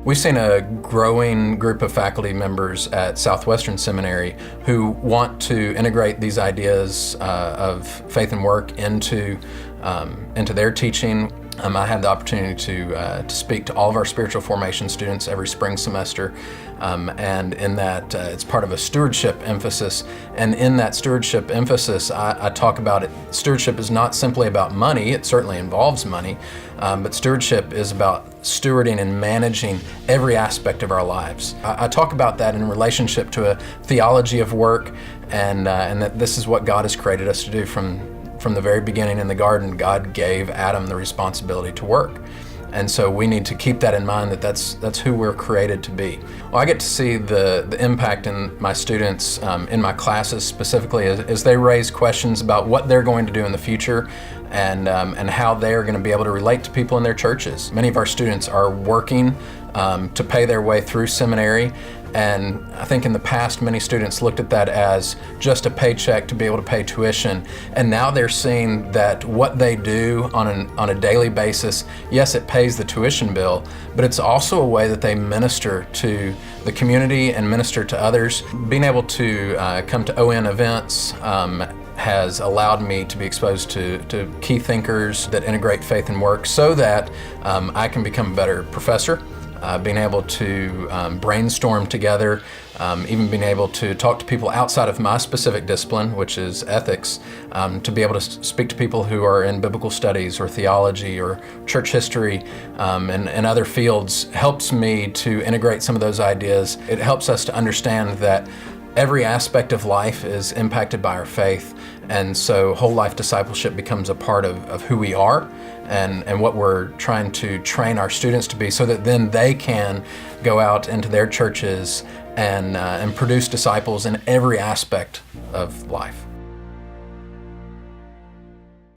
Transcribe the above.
We've seen a growing group of faculty members at Southwestern Seminary who want to integrate these ideas of faith and work into their teaching. I had the opportunity to speak to all of our spiritual formation students every spring semester, and in that it's part of a stewardship emphasis. And in that stewardship emphasis, I talk about it. Stewardship is not simply about money. It certainly involves money, but stewardship is about stewarding and managing every aspect of our lives. I talk about that in relationship to a theology of work, and that this is what God has created us to do. From the very beginning in the garden, God gave Adam the responsibility to work. And so we need to keep that in mind, that's who we're created to be. Well, I get to see the impact in my students, in my classes specifically, as they raise questions about what they're going to do in the future and how they are going to be able to relate to people in their churches. Many of our students are working to pay their way through seminary. And I think in the past, many students looked at that as just a paycheck to be able to pay tuition. And now they're seeing that what they do on a daily basis, yes, it pays the tuition bill, but it's also a way that they minister to the community and minister to others. Being able to come to ON events has allowed me to be exposed to key thinkers that integrate faith and work so that I can become a better professor. Being able to brainstorm together, even being able to talk to people outside of my specific discipline, which is ethics, to be able to speak to people who are in biblical studies or theology or church history and other fields helps me to integrate some of those ideas. It helps us to understand that every aspect of life is impacted by our faith, and so whole life discipleship becomes a part of who we are and what we're trying to train our students to be, so that then they can go out into their churches and produce disciples in every aspect of life.